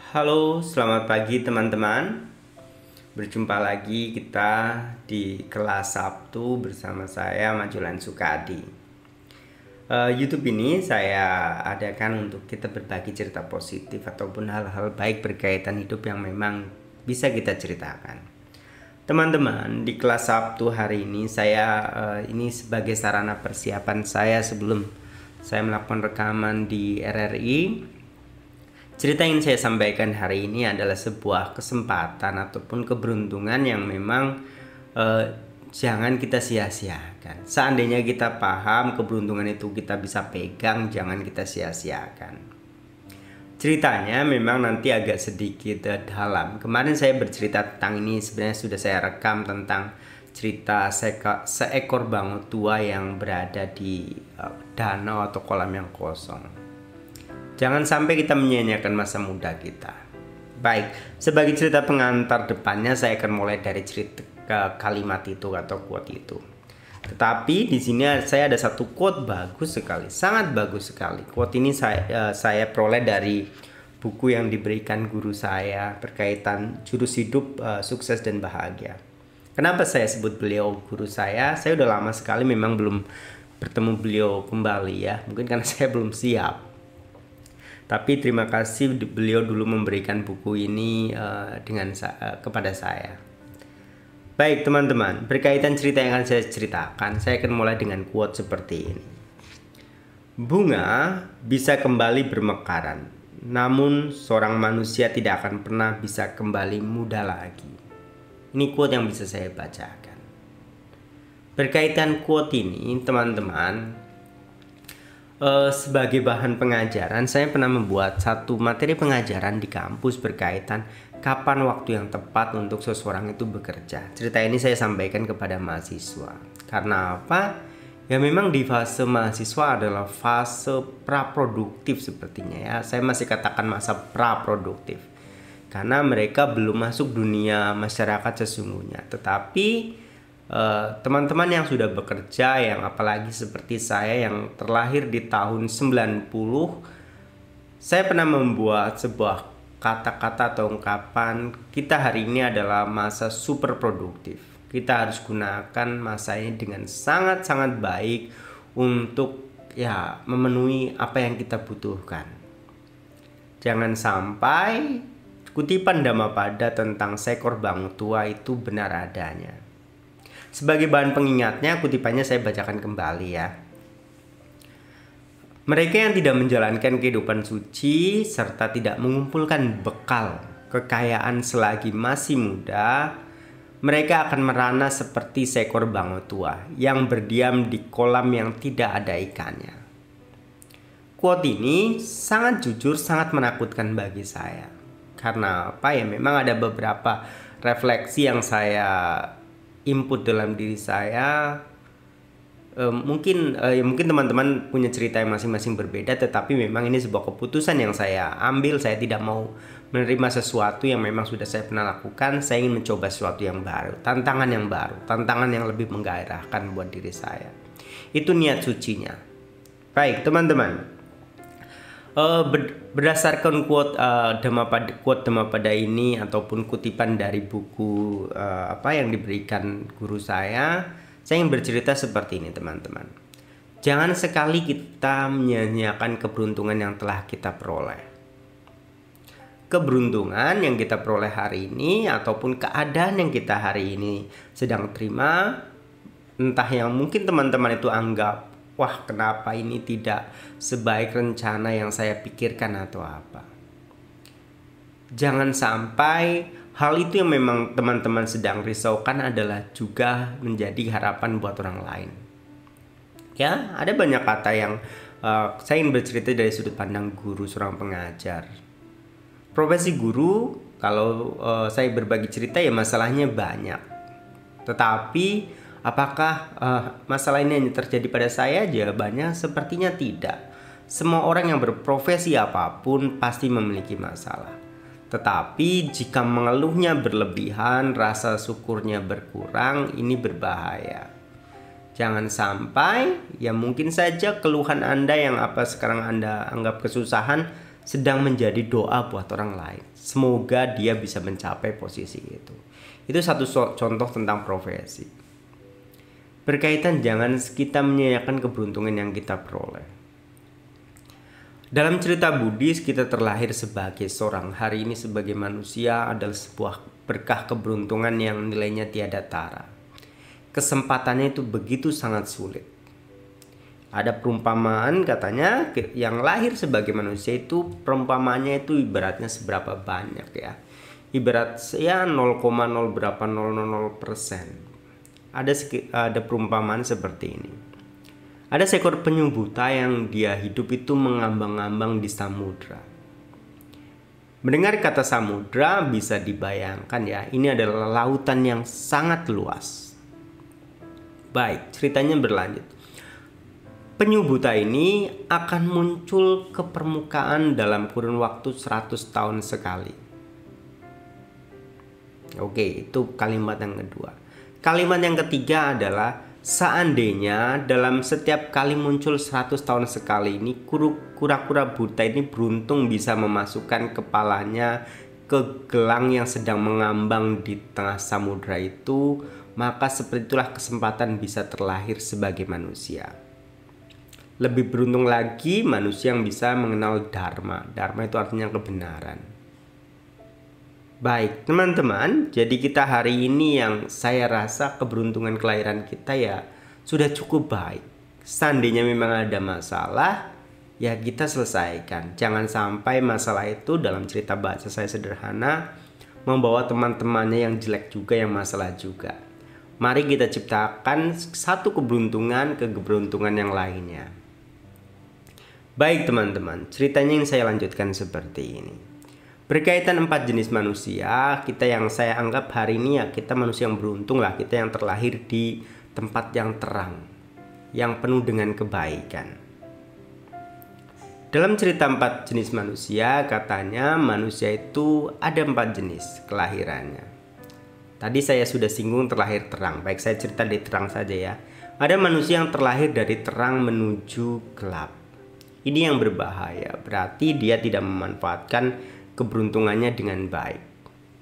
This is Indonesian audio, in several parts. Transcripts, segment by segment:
Halo, selamat pagi teman-teman. Berjumpa lagi kita di kelas Sabtu bersama saya Majulan Sukadi. YouTube ini saya adakan untuk kita berbagi cerita positif ataupun hal-hal baik berkaitan hidup yang memang bisa kita ceritakan. Teman-teman, di kelas Sabtu hari ini saya ini sebagai sarana persiapan saya sebelum saya melakukan rekaman di RRI. Cerita yang saya sampaikan hari ini adalah sebuah kesempatan ataupun keberuntungan yang memang jangan kita sia-siakan. Seandainya kita paham keberuntungan itu kita bisa pegang, jangan kita sia-siakan. Ceritanya memang nanti agak sedikit dalam. Kemarin saya bercerita tentang ini, sebenarnya sudah saya rekam tentang cerita seekor bango tua yang berada di danau atau kolam yang kosong. Jangan sampai kita menyia-nyiakan masa muda kita. Baik, sebagai cerita pengantar depannya saya akan mulai dari cerita kalimat itu atau quote itu. Tetapi di sini saya ada satu quote bagus sekali, sangat bagus sekali. Quote ini saya peroleh dari buku yang diberikan guru saya berkaitan jurus hidup sukses dan bahagia. Kenapa saya sebut beliau guru saya? Saya udah lama sekali memang belum bertemu beliau kembali ya. Mungkin karena saya belum siap. Tapi terima kasih beliau dulu memberikan buku ini kepada saya. Baik teman-teman, berkaitan cerita yang akan saya ceritakan, saya akan mulai dengan quote seperti ini. Bunga bisa kembali bermekaran, namun seorang manusia tidak akan pernah bisa kembali muda lagi. Ini quote yang bisa saya bacakan. Berkaitan quote ini, teman-teman, sebagai bahan pengajaran, saya pernah membuat satu materi pengajaran di kampus berkaitan kapan waktu yang tepat untuk seseorang itu bekerja. Cerita ini saya sampaikan kepada mahasiswa. Karena apa? Ya memang di fase mahasiswa adalah fase praproduktif sepertinya ya. Saya masih katakan masa praproduktif. Karena mereka belum masuk dunia masyarakat sesungguhnya. Tetapi teman-teman yang sudah bekerja, yang apalagi seperti saya yang terlahir di tahun 90, saya pernah membuat sebuah kata-kata atau ungkapan, kita hari ini adalah masa super produktif. Kita harus gunakan masa ini dengan sangat-sangat baik untuk ya memenuhi apa yang kita butuhkan. Jangan sampai kutipan Dhammapada tentang seekor bango tua itu benar adanya. Sebagai bahan pengingatnya, kutipannya saya bacakan kembali ya. Mereka yang tidak menjalankan kehidupan suci serta tidak mengumpulkan bekal kekayaan selagi masih muda, mereka akan merana seperti seekor bango tua yang berdiam di kolam yang tidak ada ikannya. Quote ini sangat jujur, sangat menakutkan bagi saya. Karena apa ya, memang ada beberapa refleksi yang saya input dalam diri saya. Mungkin teman-teman punya cerita yang masing-masing berbeda, tetapi memang ini sebuah keputusan yang saya ambil. Saya tidak mau menerima sesuatu yang memang sudah saya pernah lakukan. Saya ingin mencoba sesuatu yang baru, tantangan yang baru, tantangan yang lebih menggairahkan buat diri saya. Itu niat sucinya. Baik teman-teman, berdasarkan quote Dhammapada ini ataupun kutipan dari buku yang diberikan guru saya ingin bercerita seperti ini teman-teman. Jangan sekali kita menyia-nyiakan keberuntungan yang telah kita peroleh. Keberuntungan yang kita peroleh hari ini ataupun keadaan yang kita hari ini sedang terima, entah yang mungkin teman-teman itu anggap, wah kenapa ini tidak sebaik rencana yang saya pikirkan atau apa. Jangan sampai hal itu yang memang teman-teman sedang risaukan adalah juga menjadi harapan buat orang lain. Ya, ada banyak kata yang saya ingin bercerita dari sudut pandang guru, seorang pengajar. Profesi guru, kalau saya berbagi cerita ya masalahnya banyak. Tetapi apakah masalah ini hanya terjadi pada saya? Jawabannya sepertinya tidak. Semua orang yang berprofesi apapun pasti memiliki masalah. Tetapi jika mengeluhnya berlebihan, rasa syukurnya berkurang, ini berbahaya. Jangan sampai ya mungkin saja keluhan Anda yang sekarang Anda anggap kesusahan sedang menjadi doa buat orang lain. Semoga dia bisa mencapai posisi itu. Itu satu contoh tentang profesi. Berkaitan jangan kita menyia-nyiakan keberuntungan yang kita peroleh. Dalam cerita Buddhis, kita terlahir sebagai seorang hari ini sebagai manusia adalah sebuah berkah keberuntungan yang nilainya tiada tara. Kesempatannya itu begitu sangat sulit. Ada perumpamaan katanya yang lahir sebagai manusia itu perumpamaannya itu ibaratnya seberapa banyak ya. Ibarat ya 0,0 berapa 0,00%. Ada perumpamaan seperti ini. Ada seekor penyu buta yang dia hidup itu mengambang-ambang di samudra. Mendengar kata samudra bisa dibayangkan ya, ini adalah lautan yang sangat luas. Baik, ceritanya berlanjut. Penyu buta ini akan muncul ke permukaan dalam kurun waktu 100 tahun sekali. Oke, itu kalimat yang kedua. Kalimat yang ketiga adalah seandainya dalam setiap kali muncul 100 tahun sekali ini kura-kura buta ini beruntung bisa memasukkan kepalanya ke gelang yang sedang mengambang di tengah samudra itu, maka seperti itulah kesempatan bisa terlahir sebagai manusia. Lebih beruntung lagi manusia yang bisa mengenal dharma. Dharma itu artinya kebenaran. Baik teman-teman, jadi kita hari ini yang saya rasa keberuntungan kelahiran kita ya sudah cukup baik. Seandainya memang ada masalah, ya kita selesaikan. Jangan sampai masalah itu, dalam cerita bahasa saya sederhana, membawa teman-temannya yang jelek juga, yang masalah juga. Mari kita ciptakan satu keberuntungan ke keberuntungan yang lainnya. Baik teman-teman, ceritanya yang saya lanjutkan seperti ini. Berkaitan 4 jenis manusia, kita yang saya anggap hari ini ya kita manusia yang beruntung lah. Kita yang terlahir di tempat yang terang, yang penuh dengan kebaikan. Dalam cerita 4 jenis manusia, katanya manusia itu ada 4 jenis kelahirannya. Tadi saya sudah singgung terlahir terang. Baik, saya cerita di terang saja ya. Ada manusia yang terlahir dari terang menuju gelap. Ini yang berbahaya. Berarti dia tidak memanfaatkan keberuntungannya dengan baik.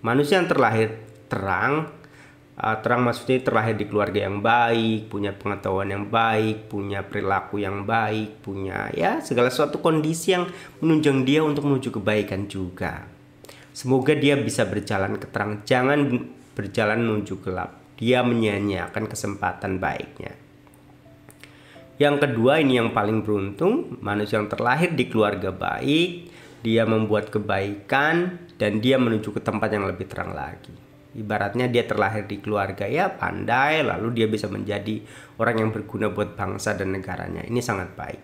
Manusia yang terlahir terang, terang maksudnya terlahir di keluarga yang baik, punya pengetahuan yang baik, punya perilaku yang baik, punya ya segala suatu kondisi yang menunjang dia untuk menuju kebaikan juga. Semoga dia bisa berjalan ke terang, jangan berjalan menuju gelap. Dia menyia-nyiakan kesempatan baiknya. Yang kedua, ini yang paling beruntung, manusia yang terlahir di keluarga baik, dia membuat kebaikan dan dia menuju ke tempat yang lebih terang lagi. Ibaratnya dia terlahir di keluarga ya pandai, lalu dia bisa menjadi orang yang berguna buat bangsa dan negaranya. Ini sangat baik.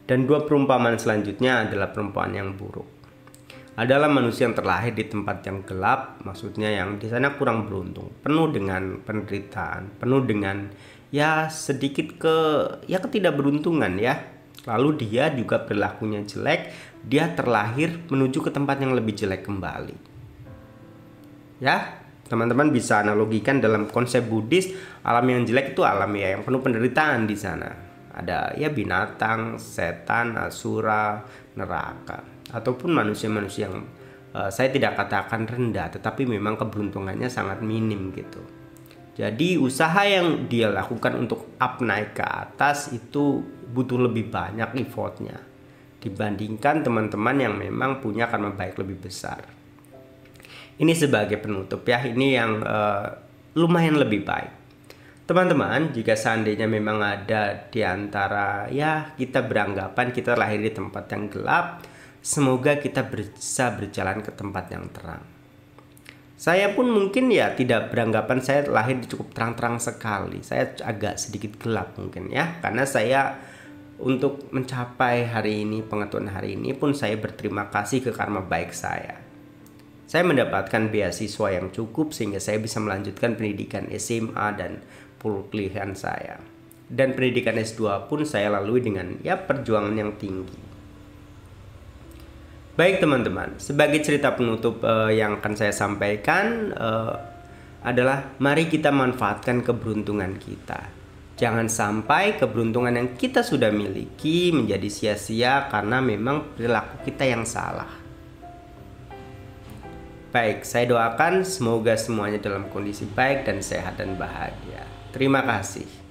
Dan 2 perumpamaan selanjutnya adalah perumpamaan yang buruk. Adalah manusia yang terlahir di tempat yang gelap, maksudnya yang di sana kurang beruntung, penuh dengan penderitaan, penuh dengan ya sedikit ketidakberuntungan ya. Lalu dia juga perilakunya jelek, dia terlahir menuju ke tempat yang lebih jelek kembali. Ya, teman-teman bisa analogikan dalam konsep Buddhis, alam yang jelek itu alam ya yang penuh penderitaan di sana. Ada ya binatang, setan, asura, neraka. Ataupun manusia-manusia yang saya tidak katakan rendah, tetapi memang keberuntungannya sangat minim gitu. Jadi usaha yang dia lakukan untuk up naik ke atas itu butuh lebih banyak effortnya dibandingkan teman-teman yang memang punya karma baik lebih besar. Ini sebagai penutup ya, ini yang lumayan lebih baik. Teman-teman, jika seandainya memang ada di antara ya kita beranggapan kita lahir di tempat yang gelap, semoga kita bisa berjalan ke tempat yang terang. Saya pun mungkin ya tidak beranggapan saya lahir cukup terang-terang sekali. Saya agak sedikit gelap mungkin ya. Karena saya untuk mencapai hari ini, pengetahuan hari ini pun saya berterima kasih ke karma baik saya. Saya mendapatkan beasiswa yang cukup sehingga saya bisa melanjutkan pendidikan SMA dan perkuliahan saya. Dan pendidikan S2 pun saya lalui dengan ya perjuangan yang tinggi. Baik teman-teman, sebagai cerita penutup yang akan saya sampaikan adalah mari kita manfaatkan keberuntungan kita. Jangan sampai keberuntungan yang kita sudah miliki menjadi sia-sia karena memang perilaku kita yang salah. Baik, saya doakan semoga semuanya dalam kondisi baik dan sehat dan bahagia. Terima kasih.